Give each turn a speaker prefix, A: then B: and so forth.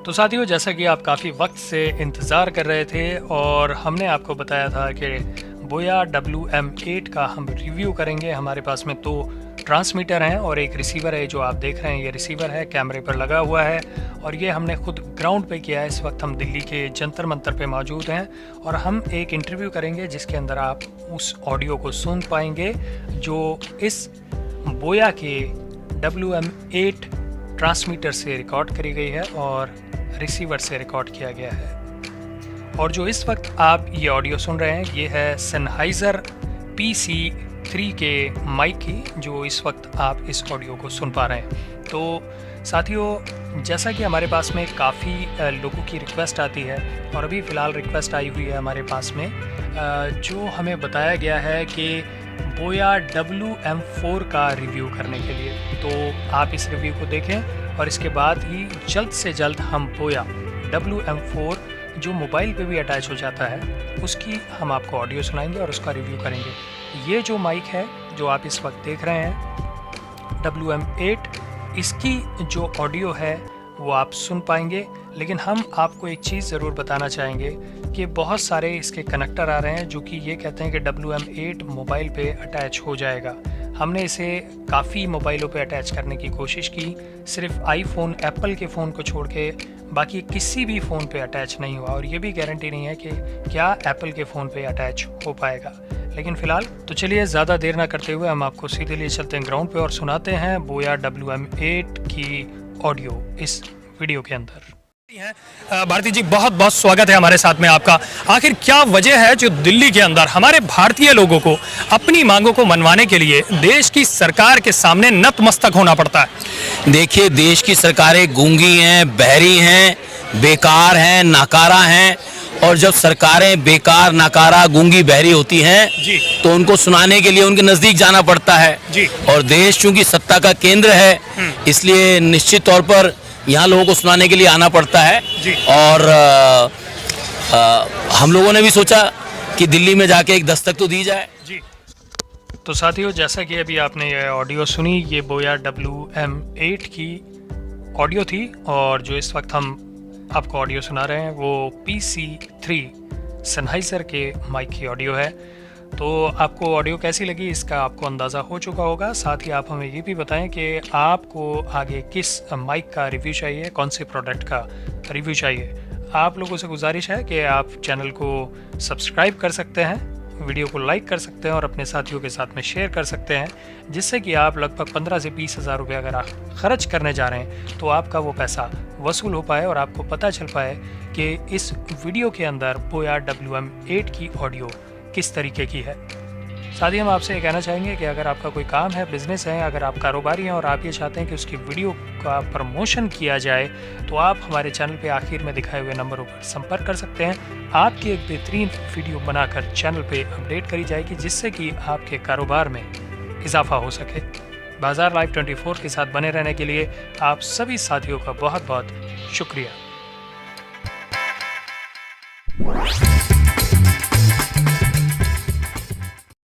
A: तो साथियों, जैसा कि आप काफ़ी वक्त से इंतज़ार कर रहे थे और हमने आपको बताया था कि बोया WM8 का हम रिव्यू करेंगे। हमारे पास में 2 ट्रांसमीटर हैं और एक रिसीवर है। जो आप देख रहे हैं ये रिसीवर है, कैमरे पर लगा हुआ है और ये हमने खुद ग्राउंड पे किया है। इस वक्त हम दिल्ली के जंतर मंतर पे मौजूद हैं और हम एक इंटरव्यू करेंगे जिसके अंदर आप उस ऑडियो को सुन पाएंगे जो इस बोया के WM8 ट्रांसमीटर से रिकॉर्ड करी गई है और रिसीवर से रिकॉर्ड किया गया है। और जो इस वक्त आप ये ऑडियो सुन रहे हैं ये है सेनहाइज़र PC3 के माइक की, जो इस वक्त आप इस ऑडियो को सुन पा रहे हैं। तो साथियों, जैसा कि हमारे पास में काफ़ी लोगों की रिक्वेस्ट आती है और अभी फ़िलहाल रिक्वेस्ट आई हुई है हमारे पास में, जो हमें बताया गया है कि बोया WM4 का रिव्यू करने के लिए। तो आप इस रिव्यू को देखें और इसके बाद ही जल्द से जल्द हम बोया WM4 जो मोबाइल पे भी अटैच हो जाता है उसकी हम आपको ऑडियो सुनाएंगे और उसका रिव्यू करेंगे। ये जो माइक है जो आप इस वक्त देख रहे हैं WM8, इसकी जो ऑडियो है वो आप सुन पाएंगे। लेकिन हम आपको एक चीज़ ज़रूर बताना चाहेंगे कि बहुत सारे इसके कनेक्टर आ रहे हैं जो कि ये कहते हैं कि WM8 मोबाइल पे अटैच हो जाएगा। हमने इसे काफ़ी मोबाइलों पे अटैच करने की कोशिश की, सिर्फ आईफोन, एप्पल के फ़ोन को छोड़ के बाकी किसी भी फ़ोन पे अटैच नहीं हुआ और ये भी गारंटी नहीं है कि क्या एप्पल के फ़ोन पे अटैच हो पाएगा। लेकिन फ़िलहाल तो चलिए ज़्यादा देर ना करते हुए हम आपको सीधे लिए चलते हैं ग्राउंड पे और सुनाते हैं बोया WM8 की ऑडियो इस वीडियो के अंदर। भारती जी, बहुत बहुत स्वागत है हमारे साथ में आपका। आखिर क्या वजह है जो दिल्ली के अंदर हमारे भारतीय लोगों को अपनी मांगों को मनवाने के लिए देश की सरकार के सामने नतमस्तक होना पड़ता है?
B: देखिए, देश की सरकारें गूंगी हैं, बहरी हैं, बेकार हैं, नाकारा हैं। और जब सरकारें बेकार, नाकारा, गूंगी, बहरी होती हैं
A: जी,
B: तो उनको सुनाने के लिए उनके नज़दीक जाना पड़ता है
A: जी।
B: और देश चूंकि सत्ता का केंद्र है इसलिए निश्चित तौर पर यहाँ लोगों को सुनाने के लिए आना पड़ता है
A: जी।
B: और हम लोगों ने भी सोचा कि दिल्ली में जाके एक दस्तक तो दी जाए।
A: जी। तो साथियों, जैसा कि अभी आपने ये ऑडियो सुनी, ये बोया WM8 की ऑडियो थी और जो इस वक्त हम आपको ऑडियो सुना रहे हैं वो PC3 सेनहाइज़र के माइक की ऑडियो है। तो आपको ऑडियो कैसी लगी इसका आपको अंदाज़ा हो चुका होगा। साथ ही आप हमें ये भी बताएं कि आपको आगे किस माइक का रिव्यू चाहिए, कौन से प्रोडक्ट का रिव्यू चाहिए। आप लोगों से गुजारिश है कि आप चैनल को सब्सक्राइब कर सकते हैं, वीडियो को लाइक कर सकते हैं और अपने साथियों के साथ में शेयर कर सकते हैं, जिससे कि आप लगभग 15 से 20 हज़ार रुपये अगर आप खर्च करने जा रहे हैं तो आपका वो पैसा वसूल हो पाए और आपको पता चल पाए कि इस वीडियो के अंदर बोया WM8 की ऑडियो किस तरीके की है। साथ ही हम आपसे ये कहना चाहेंगे कि अगर आपका कोई काम है, बिजनेस है, अगर आप कारोबारी हैं और आप ये चाहते हैं कि उसकी वीडियो का प्रमोशन किया जाए तो आप हमारे चैनल पे आखिर में दिखाए हुए नंबरों पर संपर्क कर सकते हैं। आपकी एक बेहतरीन वीडियो बनाकर चैनल पे अपडेट करी जाएगी जिससे कि आपके कारोबार में इजाफा हो सके। बाजार लाइव 24 के साथ बने रहने के लिए आप सभी साथियों का बहुत बहुत शुक्रिया।